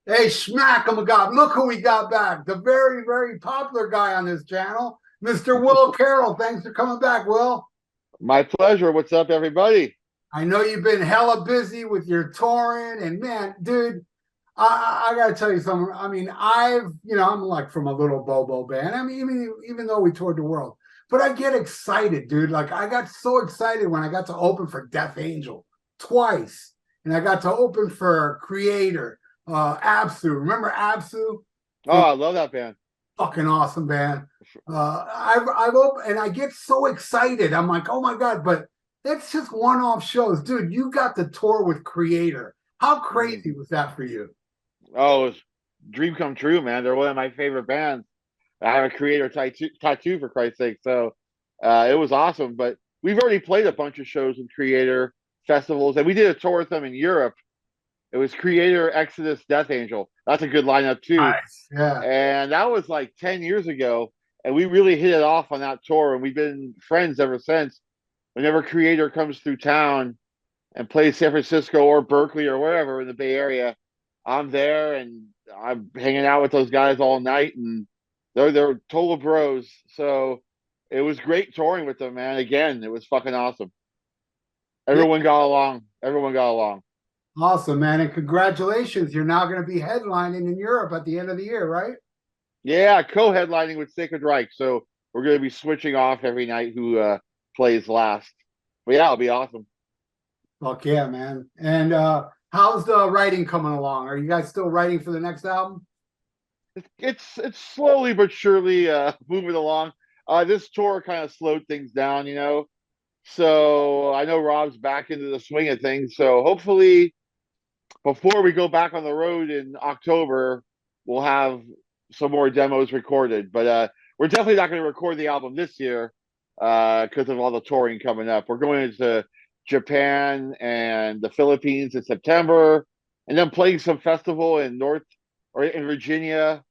Hey, Schmack, oh my God, look who we got back. The very, very popular guy on this channel, Mr. Will Carroll. Thanks for coming back, Will. My pleasure. What's up, everybody? I know you've been hella busy with your touring, and man, dude, I got to tell you something. I mean, I'm like from a little Bobo band. I mean, even though we toured the world, but I get excited, dude. Like, I got so excited when I got to open for Death Angel twice, and I got to open for Creator, Absu. Remember Absu? Oh, From I love that band. fucking awesome band. I've opened and I get so excited. I'm like, oh my God, but that's just one-off shows. Dude, you got the tour with Creator. How crazy was that for you? Oh, it's dream come true, man. They're one of my favorite bands. I have a creator tattoo for Christ's sake. So it was awesome. But we've already played a bunch of shows with Creator festivals, and we did a tour with them in Europe. It was Creator, Exodus, Death Angel. That's a good lineup too. Nice. Yeah. And that was like 10 years ago. And we really hit it off on that tour, and we've been friends ever since. Whenever Creator comes through town and plays San Francisco or Berkeley or wherever in the Bay Area, I'm there and I'm hanging out with those guys all night, and they're total bros. So it was great touring with them, man. Again, it was fucking awesome. Yeah. Everyone got along. Everyone got along. Awesome, man. And congratulations. You're now going to be headlining in Europe at the end of the year, right? Yeah, co-headlining with Sacred Reich. So we're going to be switching off every night who plays last. But yeah, it'll be awesome. Fuck yeah, man. And how's the writing coming along? Are you guys still writing for the next album? It's slowly but surely moving along. This tour kind of slowed things down, you know. So I know Rob's back into the swing of things. So hopefully, before we go back on the road in October, we'll have some more demos recorded. But we're definitely not going to record the album this year because of all the touring coming up. We're going into Japan and the Philippines in September, and then playing some festival in North or in Virginia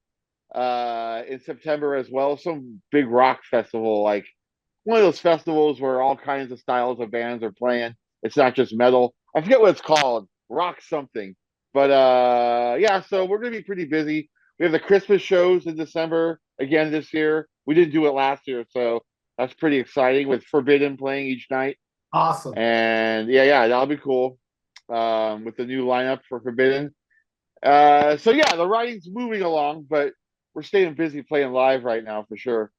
in September as well. Some big rock festival, like one of those festivals where all kinds of styles of bands are playing. It's not just metal. I forget what it's called, rock something. But yeah, so we're gonna be pretty busy. We have the Christmas shows in December again this year. We didn't do it last year, so that's pretty exciting with Forbidden playing each night. Awesome. And yeah, that'll be cool. With the new lineup for Forbidden. So yeah, the writing's moving along, but we're staying busy playing live right now for sure.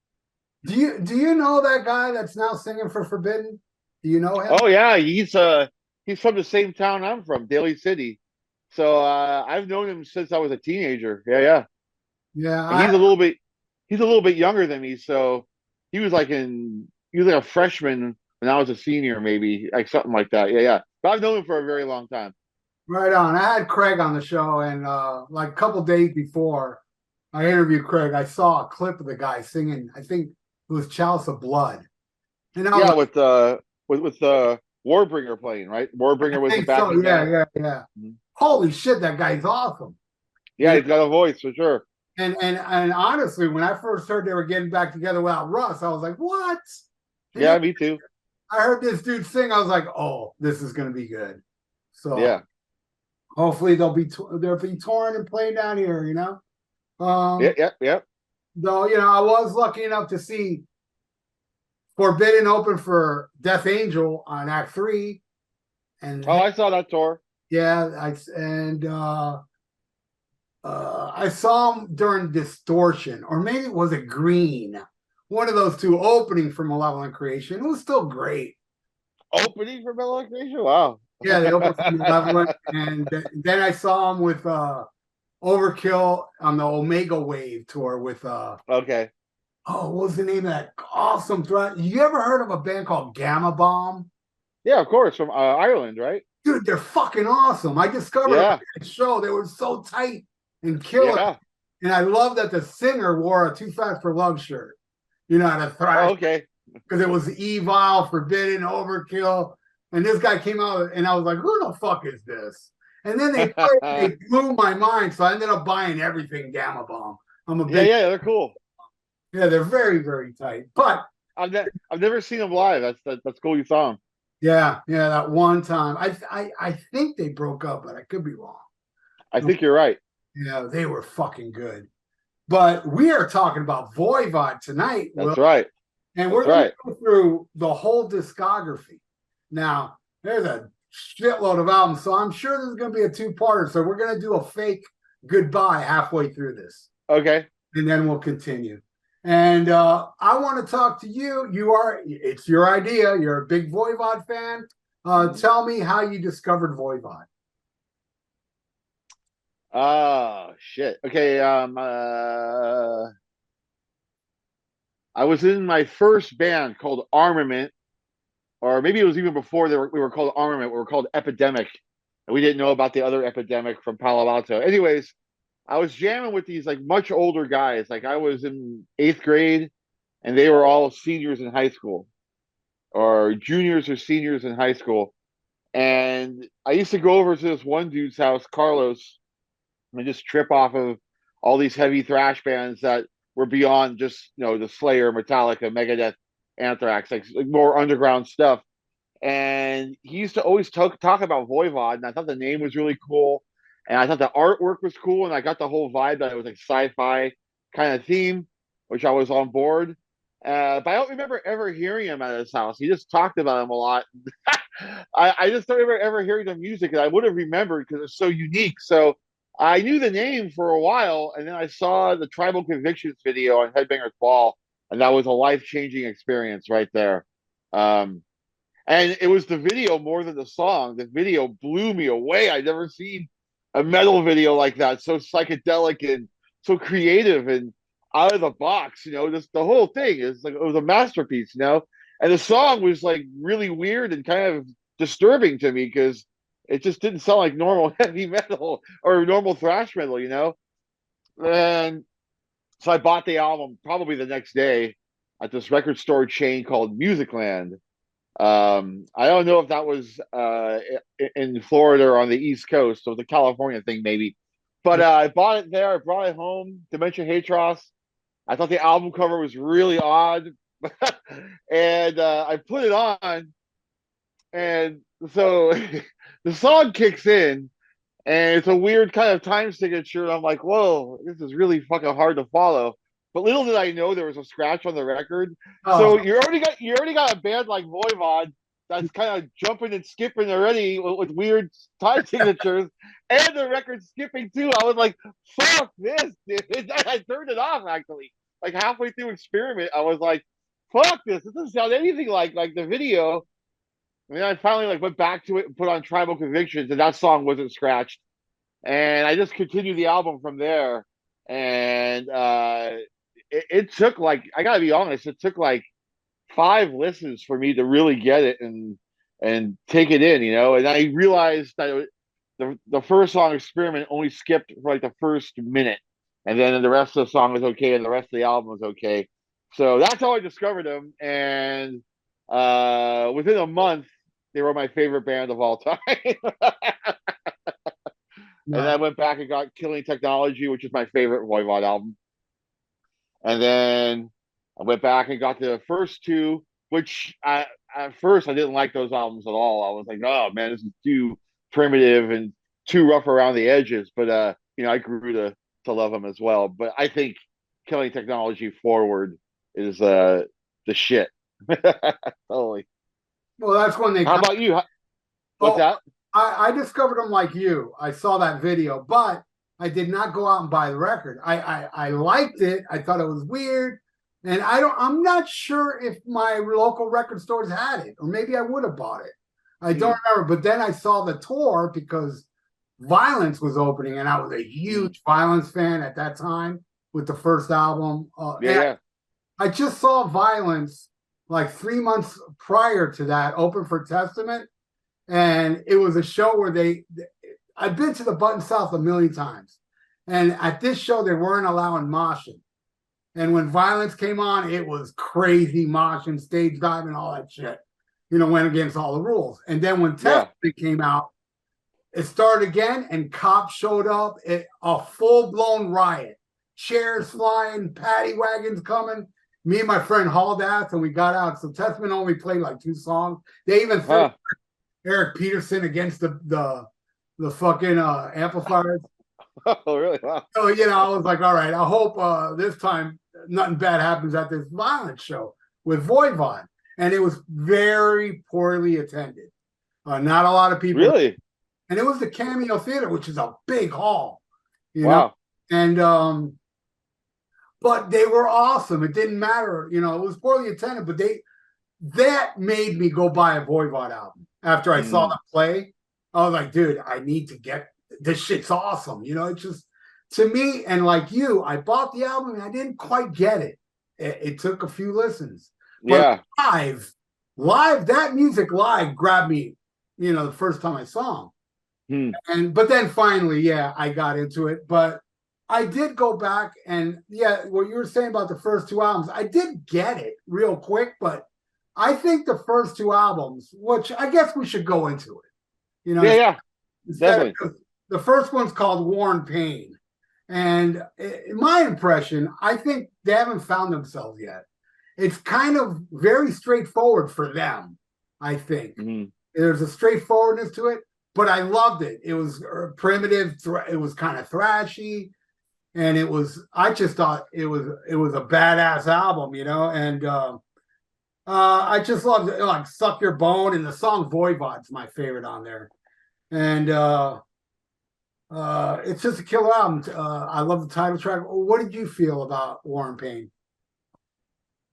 Do you know that guy that's now singing for Forbidden? Do you know him? Oh yeah, he's from the same town I'm from, Daly City. So I've known him since I was a teenager. Yeah. Yeah, And he's a little bit younger than me, so he was like a freshman when I was a senior, maybe, like something like that. Yeah. But I've known him for a very long time. right on. I had Craig on the show, and like a couple days before I interviewed Craig, I saw a clip of the guy singing. I think it was Chalice of Blood, and I was Yeah, like, with Warbringer playing, right? I Warbringer was the think so. backing Yeah, band. yeah, yeah. Mhm. Holy shit, that guy's awesome. Yeah, You know, he's got a voice for sure. and honestly, when I first heard they were getting back together without Russ, I was like, what? And then Yeah, me too. I heard this dude sing. I was like, oh, this is gonna be good. So Yeah. hopefully they'll be touring and playing down here. Yeah, Um, yeah, yeah. though I was lucky enough to see Forbidden open for Death Angel on Act Three, and Oh, I saw that tour. yeah, I saw him during Distortion, or maybe was it Green? One of those two opening for Malevolent Creation. It was still great. Opening for Metal Creation? Wow. Yeah, they opened for Malevolent, and then I saw him with Overkill on the Omega Wave tour with Okay. what was the name of that awesome threat? You ever heard of a band called Gamma Bomb? Yeah, of course, from Ireland, right? Dude, they're fucking awesome. I discovered them Yeah, at that show. They were so tight and killer. yeah. And I love that the singer wore a Too Fast for Love shirt. The Oh, thrash, okay. because it was evil, forbidden, overkill. And this guy came out, and I was like, who the fuck is this? And then they blew my mind. So I ended up buying everything Gamma Bomb. I'm a Yeah, big, yeah, they're cool. yeah, they're very, very tight. But I've never seen them live. That's cool. You saw them. yeah, that one time. I think they broke up, but I could be wrong. I think you're right. Yeah, they were fucking good. But we are talking about Voivod tonight, Will, That's right. and we're That's going to right. go through the whole discography. Now, there's a shitload of albums, so I'm sure there's going to be a two-parter. So we're going to do a fake goodbye halfway through this, Okay. and then we'll continue. And I want to talk to you. It's your idea. You're a big Voivod fan. Tell me how you discovered Voivod. Oh shit. Okay. I was in my first band called Armament, or maybe it was even before we were called Armament. We were called Epidemic, and we didn't know about the other Epidemic from Palo Alto. Anyways, I was jamming with these like much older guys. Like I was in eighth grade, and they were all seniors in high school, or juniors or seniors in high school. And I used to go over to this one dude's house, Carlos, and just trip off of all these heavy thrash bands that were beyond just the Slayer, Metallica, Megadeth, Anthrax, like more underground stuff. And he used to always talk about Voivod, and I thought the name was really cool, and I thought the artwork was cool, and I got the whole vibe that it was like sci-fi kind of theme, which I was on board. But I don't remember ever hearing him at his house. He just talked about him a lot. I just don't remember ever hearing the music that I would have remembered because it's so unique. So I knew the name for a while, and then I saw the Tribal Convictions video on Headbangers Ball, and that was a life-changing experience right there. And it was the video more than the song. The video blew me away. I'd never seen a metal video like that, so psychedelic and so creative and out of the box. Just the whole thing is like it was a masterpiece. And the song was like really weird and kind of disturbing to me because it just didn't sound like normal heavy metal or normal thrash metal. And so I bought the album probably the next day at this record store chain called Musicland. I don't know if that was in Florida or on the East Coast, so it's a California thing maybe. But I bought it there. I brought it home. Dementia Hatros. I thought the album cover was really odd, and I put it on, and so the song kicks in, and it's a weird kind of time signature. And I'm like, whoa, this is really fucking hard to follow. But little did I know there was a scratch on the record. So Oh, you already got a band like Voivod that's kind of jumping and skipping already with weird time signatures, and the record skipping too. I was like, fuck this, dude. I turned it off actually. Like halfway through Experiment, I was like, fuck this. This doesn't sound anything like the video. And then I finally went back to it and put on Tribal Convictions, and that song wasn't scratched. And I just continued the album from there. And it took I gotta be honest, it took 5 listens for me to really get it and take it in. And I realized that the first song Experiment only skipped for the first minute, and then the rest of the song was okay, and the rest of the album was okay. So that's how I discovered them, and within a month, they were my favorite band of all time. And then I no. went back and got Killing Technology, which is my favorite Voivod album. And then I went back and got the first two, which at first I didn't like those albums at all. I was like, oh man, this is too primitive and too rough around the edges. But I grew to love them as well. But I think Killing Technology Forward is the shit. Totally. Well, that's when they How come. about you? What's Oh, that? I discovered them like you. I saw that video, but I did not go out and buy the record. I liked it. I thought it was weird. And I'm not sure if my local record stores had it, or maybe I would have bought it. I don't remember. But then I saw the tour because Violence was opening, and I was a huge Violence fan at that time with the first album. Yeah. I just saw Violence like 3 months prior to that, open for Testament. And it was a show where I've been to the Button South a million times. And at this show, they weren't allowing moshing. And when Violence came on, it was crazy moshing, stage diving, all that shit. Went against all the rules. And then when Testament came out, it started again, and cops showed up. A full-blown riot. Chairs flying, paddy wagons coming. Me and my friend hauled ass, and we got out. So Testament only played 2 songs. They even threw Eric Peterson against the fucking amplifiers. Oh, really? Wow. So, you know, I was like, all right, I hope this time nothing bad happens at this violence show with Voivod. And it was very poorly attended. Not a lot of people. Really? And it was the Cameo Theater, which is a big hall, you know. Wow. And but they were awesome. It didn't matter, you know, it was poorly attended, but that made me go buy a Voivod album after I saw Mm. them play. I was like, dude, I need to get this shit's awesome. You know, it's just to me, and like you, I bought the album and I didn't quite get it. It took a few listens. But Yeah. live, that music live grabbed me, you know, the first time I saw them. Hmm. And but then finally, yeah, I got into it. But I did go back and yeah, what you were saying about the first two albums, I did get it real quick, but I think the first two albums, which I guess we should go into it, you know, Yeah, yeah, instead definitely. of the first one's called War and Pain. And in my impression, I think they haven't found themselves yet. It's kind of very straightforward for them, I think. Hmm. There's a straightforwardness to it, but I loved it. It was primitive, it was kind of thrashy, and I just thought it was a badass album, you know, and I just loved it, like Suck Your Bone, and the song Voivod's my favorite on there. And it's just a killer album. I love the title track. What did you feel about War and Pain?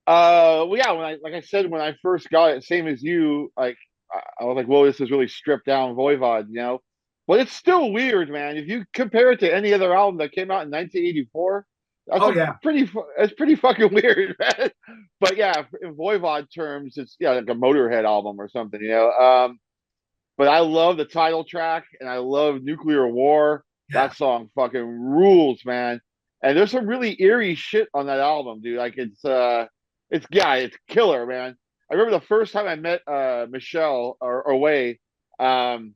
Well, yeah, like I said, when I first got it, same as you, like I was like, "Whoa, this is really stripped down Voivod," you know. But it's still weird, man. If you compare it to any other album that came out in 1984, Oh yeah, it's pretty fucking weird, man. But yeah, in Voivod terms, it's yeah like a Motorhead album or something, you know. But I love the title track, and I love Nuclear War. yeah. That song fucking rules, man. And there's some really eerie shit on that album, dude. Like it's yeah, it's killer, man. I remember the first time I met Michelle or Way. Um,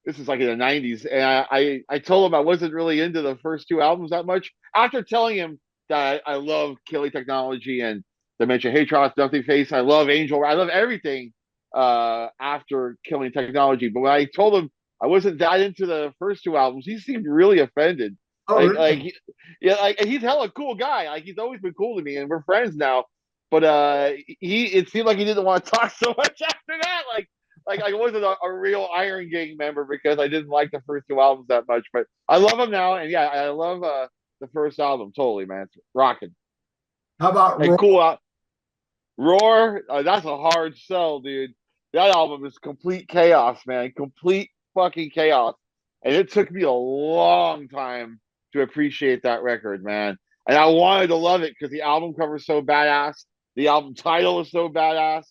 this is like in the '90s, and I told him I wasn't really into the first two albums that much. After telling him that I love Killing Technology and Dementia Hatroth, Nothing Face, I love Angel, I love everything after Killing Technology. But when I told him I wasn't that into the first two albums, he seemed really offended. Oh really? Yeah, like and he's hella cool guy. Like he's always been cool to me, and we're friends now. But it seemed like he didn't want to talk so much after that. Like I wasn't a real Iron Gang member because I didn't like the first two albums that much. But I love them now, and yeah, I love the first album totally, man. It's rocking. How about Hey, Roy? cool. Roar, that's a hard sell, dude. That album is complete chaos, man. Complete fucking chaos. And it took me a long time to appreciate that record, man. And I wanted to love it because the album cover is so badass. The album title is so badass.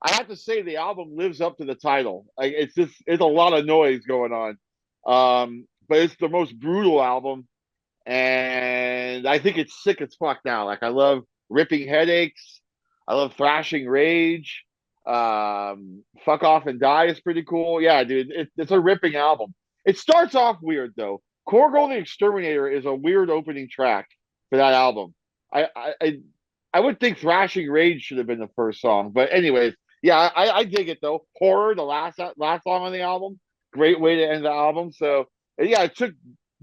I have to say the album lives up to the title. Like it's a lot of noise going on. But it's the most brutal album. And I think it's sick as fuck now. Like I love Ripping Headaches. I love Thrashing Rage. Fuck Off and Die is pretty cool. Yeah, dude, it's a ripping album. It starts off weird though. Korgo the Exterminator is a weird opening track for that album. I I I, I would think Thrashing Rage should have been the first song, but anyways, yeah, I dig it though. Horror, the last song on the album, great way to end the album. So yeah, it took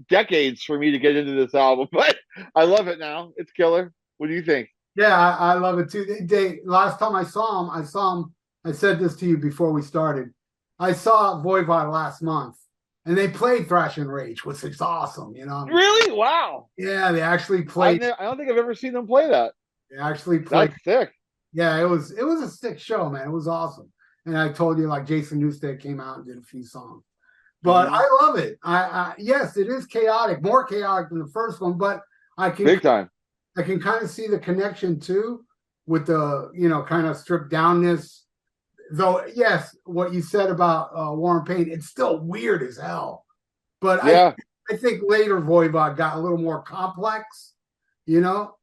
decades for me to get into this album, but I love it now. It's killer. What do you think? Yeah, I love it too. Last time I saw him. I said this to you before we started. I saw Voivod last month, and they played Thrash and Rage, which is awesome. You know, Really? Wow. yeah, they actually played. I don't think I've ever seen them play that. They actually played. That's sick. Yeah, it was a sick show, man. It was awesome. And I told you, like Jason Newsted came out and did a few songs, but Hmm. I love it. Yes, it is chaotic, more chaotic than the first one, but I can Big time. I can kind of see the connection too with the, you know, kind of stripped downness. Though, yes, what you said about War and Pain, it's still weird as hell. But Yeah. I think later Voivod got a little more complex, you know?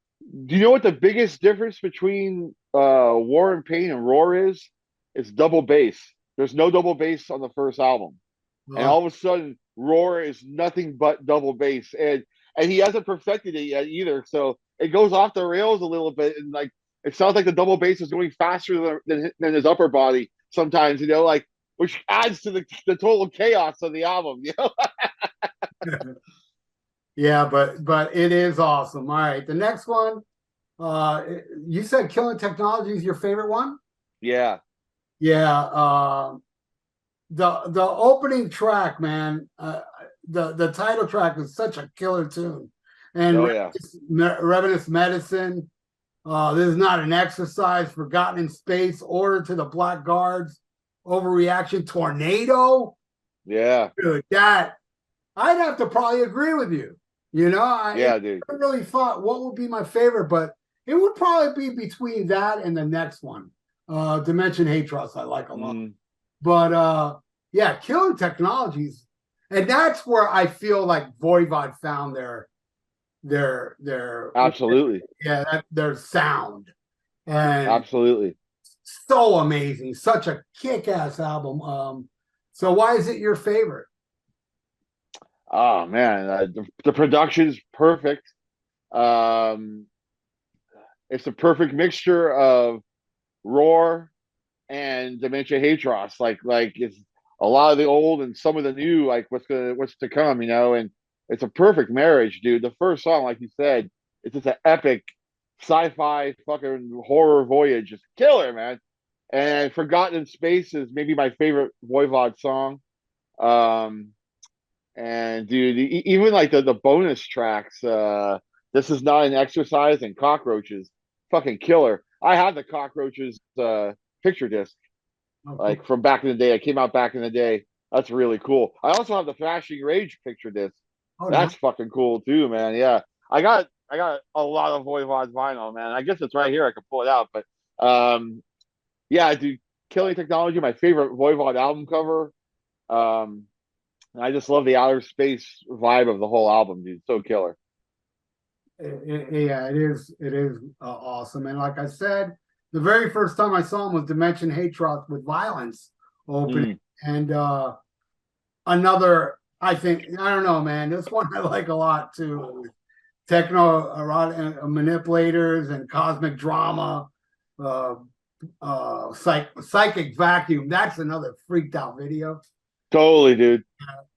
Do you know what the biggest difference between War and Pain and Roar is? It's double bass. There's no double bass on the first album. And Uh, all of a sudden, Roar is nothing but double bass. And he hasn't perfected it yet either. So it goes off the rails a little bit, and like it sounds like the double bass is going faster than his upper body sometimes, you know, like which adds to the total chaos of the album, you know. Yeah, but it is awesome. All right, the next one. You said Killing Technology is your favorite one? Yeah. Yeah. The opening track, man. The title track is such a killer tune, and Oh yeah. Revenant's Medicine. This is not an exercise. Forgotten in Space. Order to the Black Guards. Overreaction. Tornado. Yeah. Dude, that I'd have to probably agree with you. You know, I Yeah, dude. really thought what would be my favorite, but it would probably be between that and the next one. Dimension Hate Trust, I like a lot. Mm, But yeah, Killing Technologies, and that's where I feel like Voivod found their absolutely. their sound, and Absolutely. so amazing, such a kick-ass album. So why is it your favorite? Oh man, the production's perfect. Um, it's a perfect mixture of Roar and Dementia Hatros. Like it's a lot of the old and some of the new. Like what's to come, you know. And it's a perfect marriage, dude. The first song, like you said, it's just an epic sci-fi fucking horror voyage. It's killer, man. And Forgotten in Space is maybe my favorite Voivod song. Um, and dude, even like the bonus tracks, this is not an exercise and cockroaches, fucking killer. I had the cockroaches picture disc Oh, cool. like from back in the day. I came out back in the day. That's really cool. I also have the Thrashing Rage picture disc. Oh, no. That's fucking cool too, man. Yeah, I got a lot of Voivod vinyl, man. I guess it's right here. I can pull it out, but yeah, dude, Killing Technology, my favorite Voivod album cover. Um, and I just love the outer space vibe of the whole album, dude. So killer. Yeah, it is. It is awesome. And like I said, the very first time I saw him was Dimension Hatroth with Violence opening, Mm. and another. I think I don't know, man. This one I like a lot too. Techno erotic manipulators and cosmic drama, uh, psychic vacuum. That's another freaked out video Totally, dude.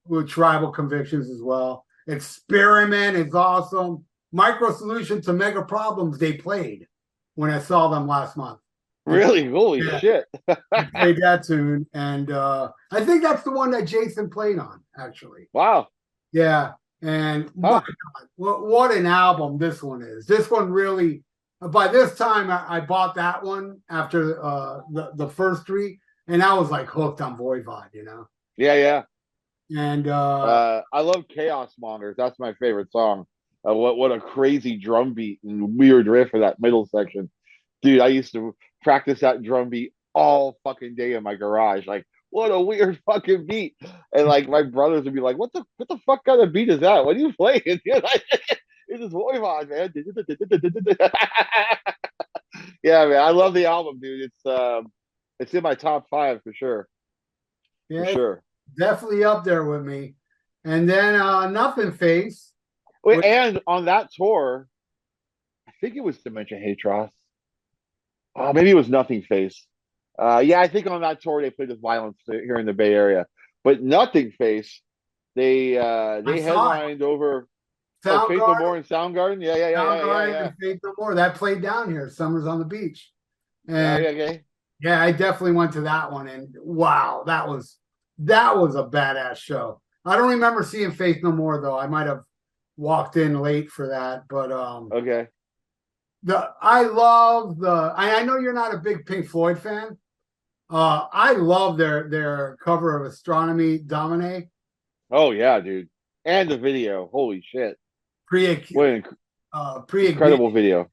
with tribal convictions as well. Experiment is awesome. Micro solution to mega problems they played when I saw them last month. They, Really, holy yeah, shit. they played that tune, and I think that's the one that Jason played on, actually. Wow. Yeah, and my Huh. God, what an album this one is. This one really. By this time, I bought that one after the first three, and I was like hooked on Voivod, you know. Yeah, yeah. And I love Chaos Mongers. That's my favorite song. What a crazy drum beat and weird riff for that middle section, dude. I used to practice that drum beat all fucking day in my garage. Like, what a weird fucking beat. And like my brothers would be like, "What the fuck kind of beat is that? What are you playing?" It's just Voivod, man. Yeah, man. I love the album, dude. It's in my top five for sure. For yeah, it's sure. definitely up there with me. And then Nothing Face, Wait, which and on that tour, I think it was Dementia Hatros. Oh, maybe it was Nothing Face. Yeah, I think on that tour they played with Violence here in the Bay Area. But Nothing Face, I they saw it. headlined over Faith No Soundgarden, More and Soundgarden. Yeah, yeah, yeah, yeah, yeah, Soundgarden, yeah. and Faith No More. That played down here, Summers on the Beach. Yeah, And yeah, okay. yeah, I definitely went to that one. And wow, that was a badass show. I don't remember seeing Faith No More though. I might have walked in late for that, but Okay. the I love the I know you're not a big Pink Floyd fan. I love their cover of Astronomy Domine. Oh yeah, dude. And the video. Holy shit. Pre What an pre incredible video.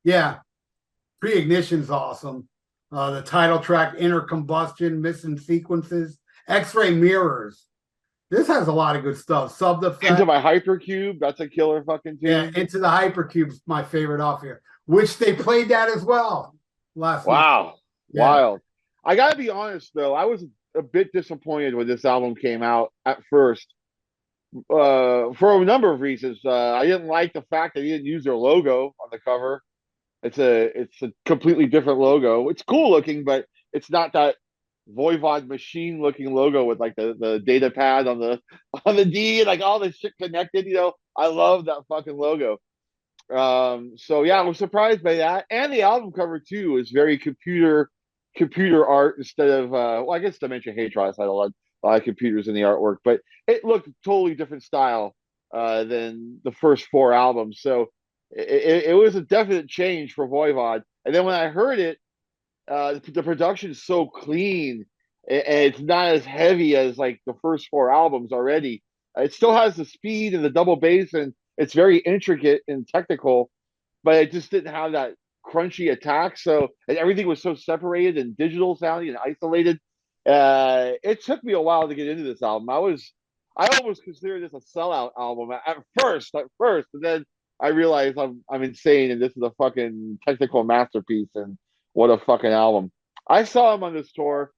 yeah, pre-ignition's awesome. The title track, Inner Combustion, Missing Sequences, X-Ray Mirrors. This has a lot of good stuff. Sub the Into fact, My Hypercube. That's a killer fucking yeah, tune. Into the Hypercube's my favorite off here, which they played that as well last month. Wow. Yeah, Wild. I gotta be honest though, I was a bit disappointed when this album came out at first. For a number of reasons. I didn't like the fact that he didn't use their logo on the cover. It's a completely different logo. It's cool looking, but it's not that Voivod machine looking logo with like the data pad on the D and like all the shit connected. I love that fucking logo. So yeah, I was surprised by that, and the album cover too is very computer art instead of well, I guess Dimension Hatros had a lot of computers in the artwork, but it looked totally different style than the first four albums. So it was a definite change for Voivod. And then when I heard it, the production is so clean and it's not as heavy as like the first four albums already. It still has the speed and the double bass, and it's very intricate and technical, but it just didn't have that crunchy attack. So and everything was so separated and digital sounding and isolated. It took me a while to get into this album. I almost considered this a sellout album at first, and then I realized I'm insane, and this is a fucking technical masterpiece. And what a fucking album! I saw them on this tour.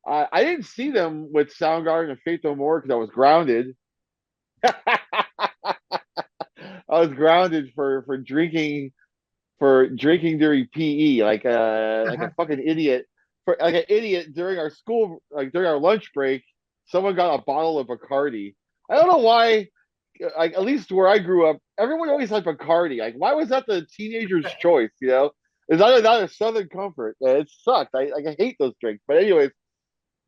I didn't see them with Soundgarden and Faith No More because I was grounded. I was grounded for drinking during PE like a fucking idiot for like an idiot during our school like during our lunch break. Someone got a bottle of Bacardi. I don't know why. Like at least where I grew up, everyone always had Bacardi. Like why was that the teenager's choice? It's not a Southern comfort. It sucked. I hate those drinks. But anyways,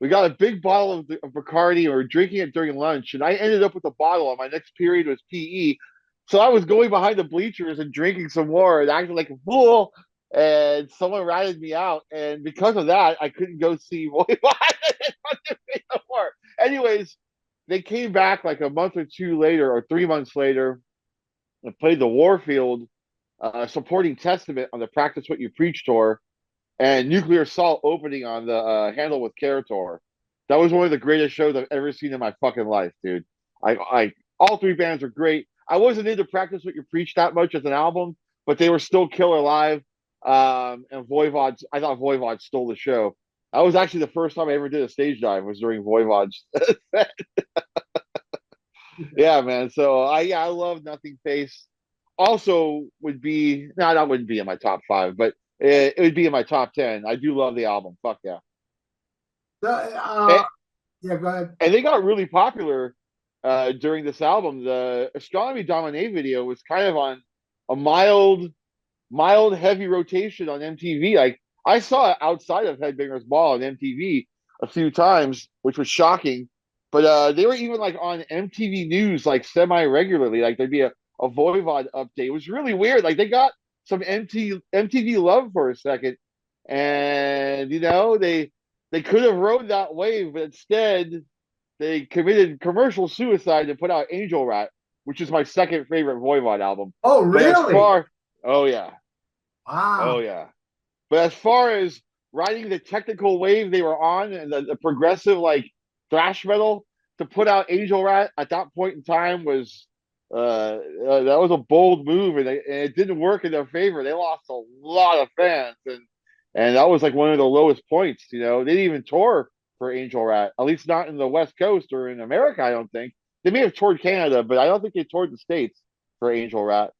we got a big bottle of Bacardi and we were drinking it during lunch. And I ended up with a bottle and my next period was PE. So I was going behind the bleachers and drinking some more and acting like a fool. And someone ratted me out. And because of that, I couldn't go see Voivod no more. Anyways, they came back like a month or two later or 3 months later and played the Warfield supporting Testament on the Practice What You Preach tour and Nuclear Assault opening on the Handle with Care tour. That was one of the greatest shows I've ever seen in my fucking life, dude. All three bands were great. I wasn't into Practice What You Preach that much as an album, but they were still killer live. And I thought Voivod stole the show. That was actually the first time I ever did a stage dive was during Voivod's. Yeah, man. So I love Nothing Face. Also would be no, that wouldn't be in my top five, but it would be in my top 10. I do love the album. Fuck yeah. Uh, And, yeah, go ahead. and they got really popular during this album. The Astronomy Domine video was kind of on a mild heavy rotation on MTV. Like I saw it outside of Headbangers Ball on MTV a few times, which was shocking. But they were even like on MTV News like semi regularly. Like there'd be a Voivod update. It was really weird. Like they got some MTV love for a second, and they could have rode that wave, but instead they committed commercial suicide and put out Angel Rat, which is my second favorite Voivod album. Oh, But as really? far, oh yeah, oh Wow. yeah. But as far as riding the technical wave they were on and the progressive like thrash metal to put out Angel Rat at that point in time was that was a bold move and it didn't work in their favor. They lost a lot of fans and that was like one of the lowest points. They didn't even tour for Angel Rat, at least not in the West Coast or in America. I don't think they may have toured Canada, but I don't think they toured the States for Angel Rat.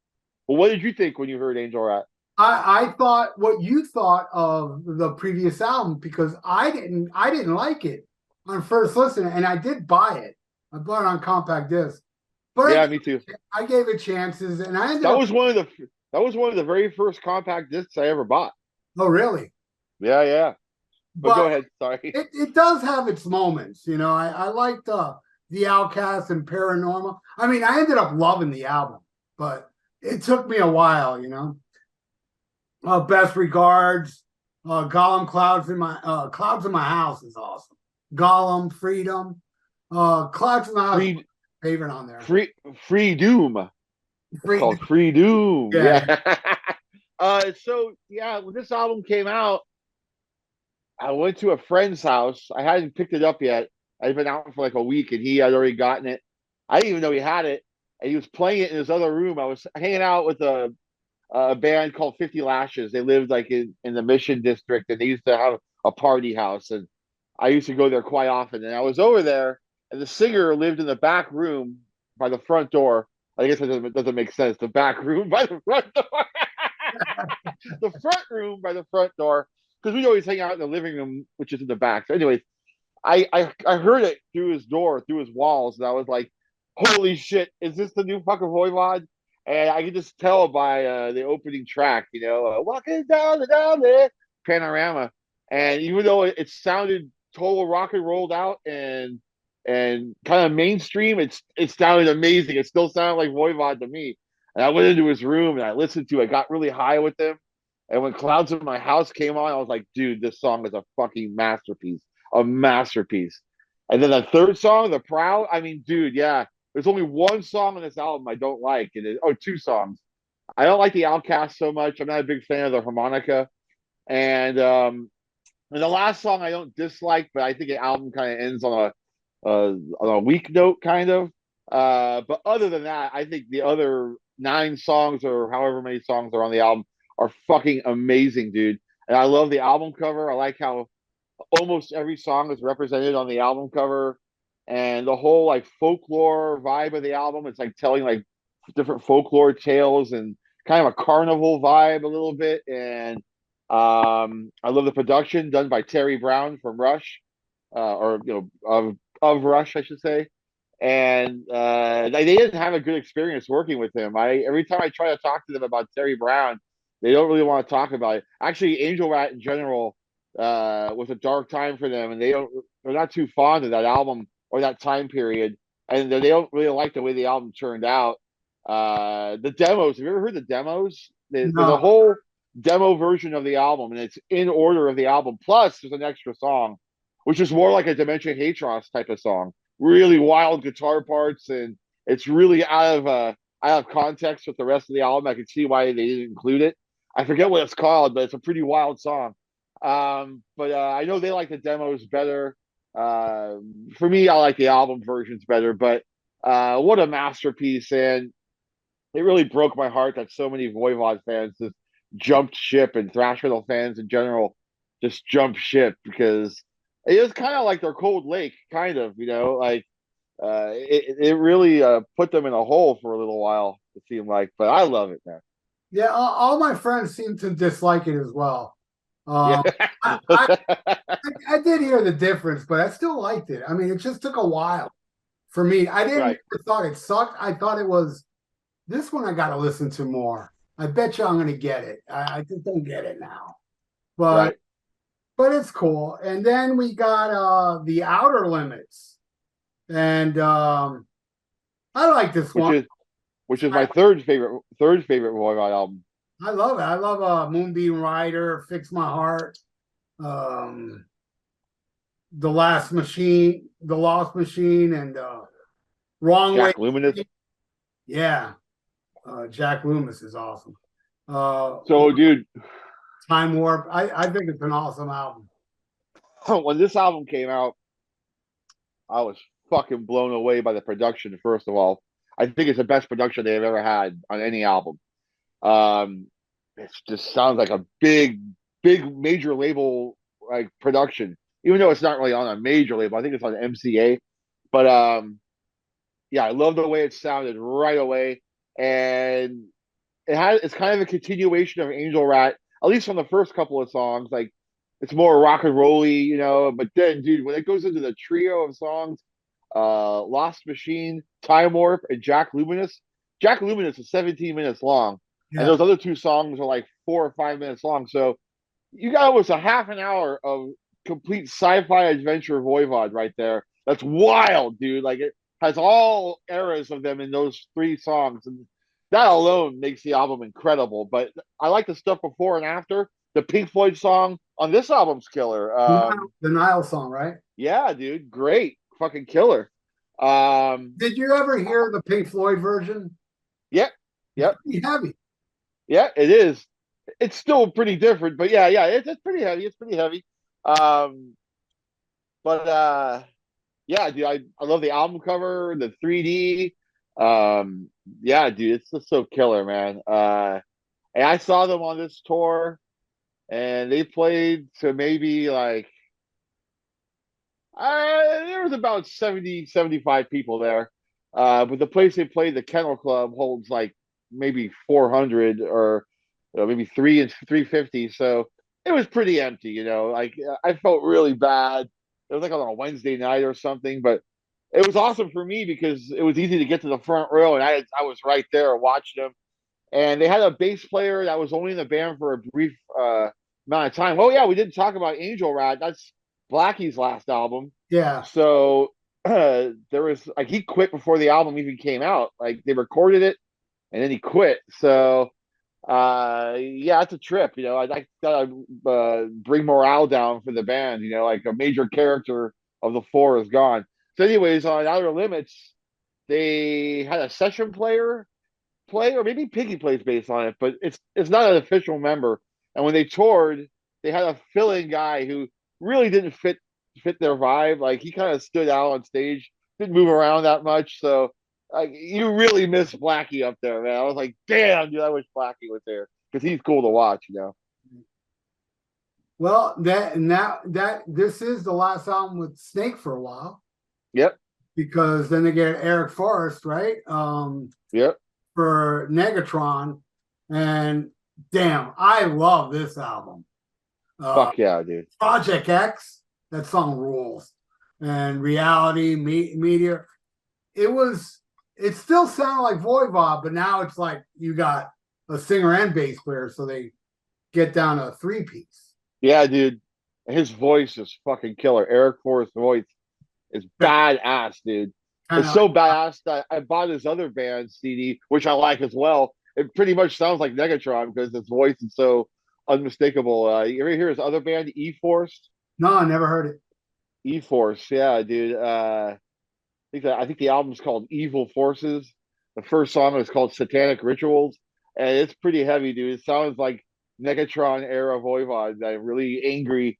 Well, what did you think when you heard Angel Rat? I thought what you thought of the previous album because I didn't like it on first listen, and I did buy it. I bought it on compact disc, but Yeah, me too. I gave it chances, and I ended That up. was one of the that was one of the very first compact discs I ever bought. Oh, really? Yeah, yeah. But go But ahead. Sorry. it does have its moments. I liked the Outcast and Paranormal. I mean, I ended up loving the album, but it took me a while. Best regards. Gollum Clouds in my house is awesome. Gollum Freedom. Clouds in the house Free favorite on there. Free Doom. It's Free, called Free Doom. yeah. Yeah. So yeah, when this album came out, I went to a friend's house. I hadn't picked it up yet. I'd been out for like a week and he had already gotten it. I didn't even know he had it. And he was playing it in his other room. I was hanging out with a band called 50 Lashes. They lived like in the Mission District and they used to have a party house. And I used to go there quite often. And I was over there and the singer lived in the back room by the front door. I guess it doesn't make sense. The back room by the front door. The front room by the front door. Because we always hang out in the living room, which is in the back. So anyways, I heard it through his door, through his walls, and I was like, "Holy shit, is this the new fucking Voivod?" And I could just tell by the opening track, "Walking down there," panorama. And even though it sounded total rock and rolled out and kind of mainstream, it sounded amazing. It still sounded like Voivod to me. And I went into his room and I listened to it. Got really high with him. And when Clouds in My House came on, I was like, dude, this song is a fucking masterpiece. A masterpiece. And then the third song, The Proud, I mean, dude, yeah. There's only one song on this album I don't like. Two songs. I don't like the Outcast so much. I'm not a big fan of the harmonica. And the last song I don't dislike, but I think the album kind of ends on a weak note, kind of. But other than that, I think the other 9 songs or however many songs are on the album are fucking amazing, dude. And I love the album cover. I like how almost every song is represented on the album cover, and the whole like folklore vibe of the album. It's like telling like different folklore tales and kind of a carnival vibe a little bit. And I love the production done by Terry Brown from Rush, or of Rush, I should say. And they didn't have a good experience working with him. I every time I try to talk to them about Terry Brown, they don't really want to talk about it. Actually, Angel Rat in general was a dark time for them, and they're not too fond of that album or that time period, and they don't really like the way the album turned out. The demos, have you ever heard the demos? There's a No, whole demo version of the album, and it's in order of the album. Plus, there's an extra song, which is more like a Dementia Hatros type of song. Really wild guitar parts, and it's really out of context with the rest of the album. I can see why they didn't include it. I forget what it's called, but it's a pretty wild song. But I know they like the demos better. For me, I like the album versions better. But what a masterpiece! And it really broke my heart that so many Voivod fans just jumped ship, and thrash metal fans in general just jumped ship, because it is kind of like their cold lake, kind of, like it really put them in a hole for a little while, it seemed like. But I love it, man. yeah, all my friends seem to dislike it as well. Yeah. I, I I did hear the difference, but I still liked it. I mean, it just took a while for me. I didn't Right. never thought it sucked. I thought it was this one I got to listen to more. I bet you I'm going to get it. I just don't get it now, but Right. it's cool. And then we got the Outer Limits, and I like this Which one. is which is I, my third favorite Voivod album. I love it. I love Moonbeam Rider, Fix My Heart, um, The Last Machine, The Lost Machine, and Wrong Way. Jack Luminous. Yeah, Jack Loomis is awesome. Uh, So, dude, Time Warp. I think it's an awesome album. when this album came out, I was fucking blown away by the production. First of all, I think it's the best production they've ever had on any album. Um, it just sounds like a big major label like production, even though it's not really on a major label. I think it's on MCA. But yeah, I love the way it sounded right away, and it's kind of a continuation of Angel Rat, at least on the first couple of songs. Like, it's more rock and rolly, But then, dude, when it goes into the trio of songs, Lost Machine, Time Warp, and Jack Luminous. Jack Luminous is 17 minutes long, and Yeah. those other 2 songs are like 4 or 5 minutes long. So you got almost a half an hour of complete sci-fi adventure Voivod right there. That's wild, dude. Like, it has all eras of them in those 3 songs, and that alone makes the album incredible. But I like the stuff before and after. The Pink Floyd song on this album's killer. The Nile song, right? Yeah, dude, great, fucking killer. Um, Did you ever hear the Pink Floyd version? yeah, It's yep, pretty heavy. yeah, it is. It's still pretty different, but yeah, it's pretty heavy. It's pretty heavy. Um, but yeah, dude, I love the album cover, the 3D. Yeah, dude, it's just so killer, man. And I saw them on this tour, and they played to maybe like there was about 70, 75 people there. But the place they played, the Kennel Club, holds like maybe 400, or maybe 350. So it was pretty empty, Like, I felt really bad. It was like on a Wednesday night or something, but it was awesome for me because it was easy to get to the front row, and I was right there watching them. And they had a bass player that was only in the band for a brief amount of time. Oh yeah, we didn't talk about Angel Rat. That's Blackie's last album. Yeah. So there was like he quit before the album even came out. Like they recorded it and then he quit. So yeah, it's a trip. I gotta bring morale down for the band. Like a major character of the four is gone. So, anyways, on Outer Limits, they had a session player play, or maybe Piggy plays bass on it, but it's not an official member. And when they toured, they had a fill-in guy who really didn't fit their vibe. Like he kind of stood out on stage, didn't move around that much. So like you really miss Blackie up there, man. I was like, damn, dude, I wish Blackie was there because he's cool to watch. Well, that this is the last album with Snake for a while, Yep, because then they get Eric Forrest, right? yep. For Negatron, and damn, I love this album. Fuck yeah, dude. Project X, that song rules, and Reality Media. It still sounded like Voivod, but now it's like you got a singer and bass player, so they get down to a three-piece. Yeah, dude. His voice is fucking killer. Eric Forrest's voice is badass, dude. It's so badass that I bought his other band CD, which I like as well. It pretty much sounds like Negatron because his voice is so unmistakable. You ever hear his other band, E-Force? No, I never heard it. E-Force, yeah, dude. I think the album's called Evil Forces. The first song is called Satanic Rituals, and it's pretty heavy, dude. It sounds like Negatron era Voivod, that really angry,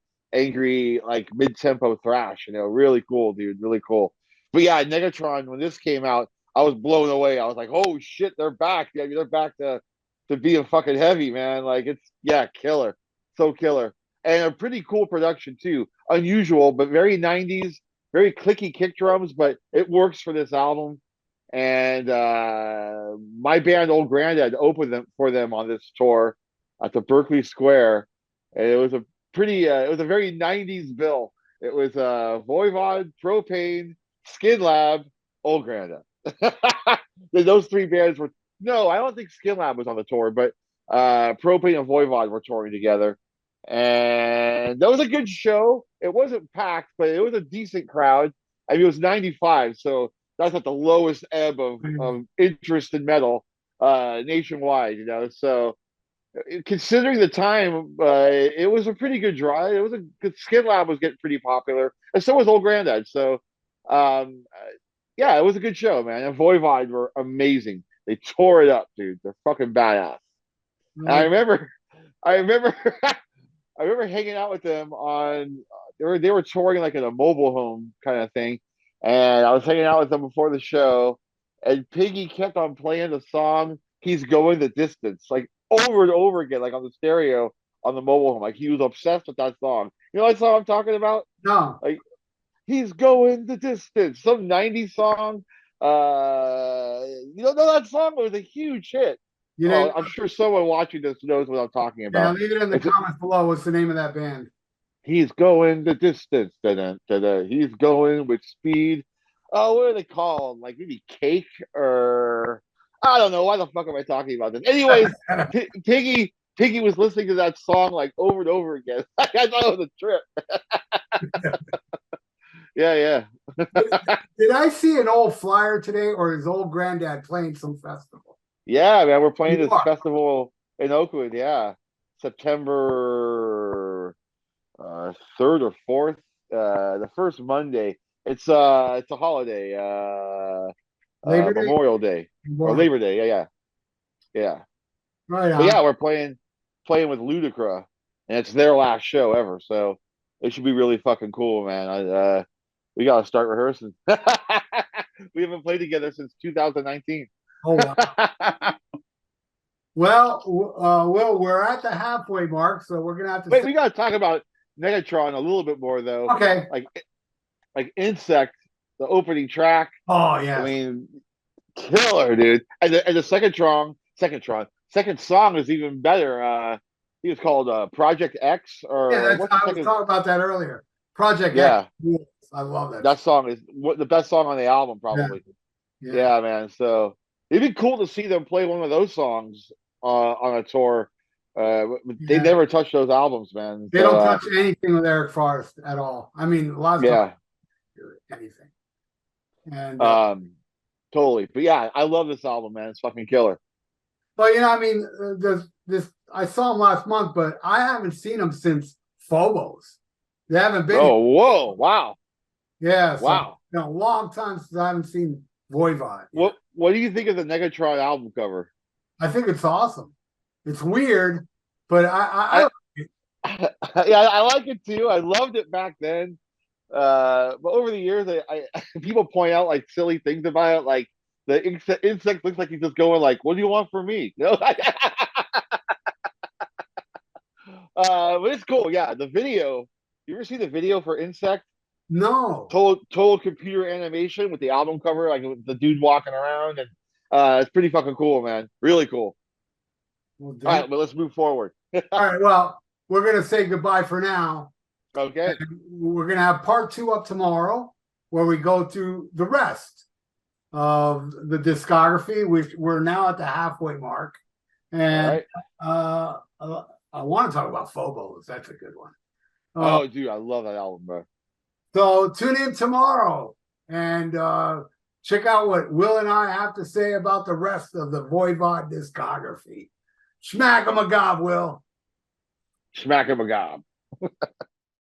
like mid-tempo thrash. Really cool, dude. Really cool. But yeah, Negatron, when this came out, I was blown away. I was like, oh shit, they're back. Yeah, they're back to being fucking heavy, man. Like yeah, killer. So killer. And a pretty cool production too. Unusual, but very 90s, very clicky kick drums, but it works for this album. And my band Old Grandad opened for them on this tour at the Berkeley Square. And it was it was a very 90s bill. It was Voivod, Propane, Skin Lab, Old Grandad. Those three bands were, no, I don't think Skin Lab was on the tour, but Propane and Voivod were touring together. And that was a good show. It wasn't packed, but it was a decent crowd. I mean, it was 95, so that's at the lowest ebb of interest in metal nationwide, So considering the time, it was a pretty good draw. It was a good, Skin Lab was getting pretty popular, and so was Old Grandad. So, um, yeah, it was a good show, man. And Voivod were amazing. They tore it up, dude. They're fucking badass. And I remember, I remember hanging out with them on. They were touring like in a mobile home kind of thing, and I was hanging out with them before the show, and Piggy kept on playing the song "He's Going the Distance" like over and over again, like on the stereo on the mobile home. Like he was obsessed with that song. You know what song I'm talking about? No. Like "He's Going the Distance," some '90s song. You don't know that song? It was a huge hit. Oh, I'm sure someone watching this knows what I'm talking Yeah, about. leave it in the comments below. What's the name of that band? He's going the distance. Da-da, da-da. He's going with speed. Oh, what are they called? Like maybe Cake or I don't know. Why the fuck am I talking about this? Anyways, Piggy was listening to that song like over and over again. I thought it was a trip. Yeah. Did I see an old flyer today, or is Old Grandad playing some festival? Yeah, man, we're playing this festival in Oakland. Yeah, September 3rd or 4th, the first Monday. It's a holiday, Labor Day? Memorial Day or Labor Day. Yeah. Right on. But yeah, we're playing with Ludacra, and it's their last show ever, so it should be really fucking cool, man. We gotta start rehearsing. We haven't played together since 2019. Oh wow. Well, Will, we're at the halfway mark, so we're gonna have to. Wait, we gotta talk about Negatron a little bit more, though. Okay. Like Insect, the opening track. Oh yeah. I mean, killer, dude. And the second song is even better. He was called Project X, or Yeah, what's I was talking about that earlier. Project X. Yeah, I love that. that song is what the best song on the album, Yeah, probably. yeah, Yeah, man. So it'd be cool to see them play one of those songs on a tour. They yeah. never touch those albums, man. They So don't touch anything with Eric Forrest at all. I mean, a lot of times yeah, anything. And um, totally. But yeah, I love this album, man. It's fucking killer. but you know, I mean, this I saw him last month, but I haven't seen him since Phobos. They haven't been here. Oh, whoa, wow, Yeah, so wow. a long time since I haven't seen Voivod. Yeah. What do you think of the Negatron album cover? I think it's awesome. It's weird, but I yeah, I like it too. I loved it back then. But over the years, people point out like silly things about it, like the insect looks like he's just going like, "What do you want from me?" You know? But it's cool. Yeah, the video. You ever see the video for Insect? no. Total computer animation with the album cover, like with the dude walking around, and it's pretty fucking cool, man. Really cool. Well, All damn. right, but let's move forward. All right. Well, we're gonna say goodbye for now. Okay. And we're gonna have part 2 up tomorrow, where we go through the rest of the discography, which we're now at the halfway mark. All And right. I want to talk about Phobos. That's a good one. Oh, dude, I love that album, bro. So tune in tomorrow and check out what Will and I have to say about the rest of the Voivod discography. Smack 'em a gob, Will. Smack him a gob.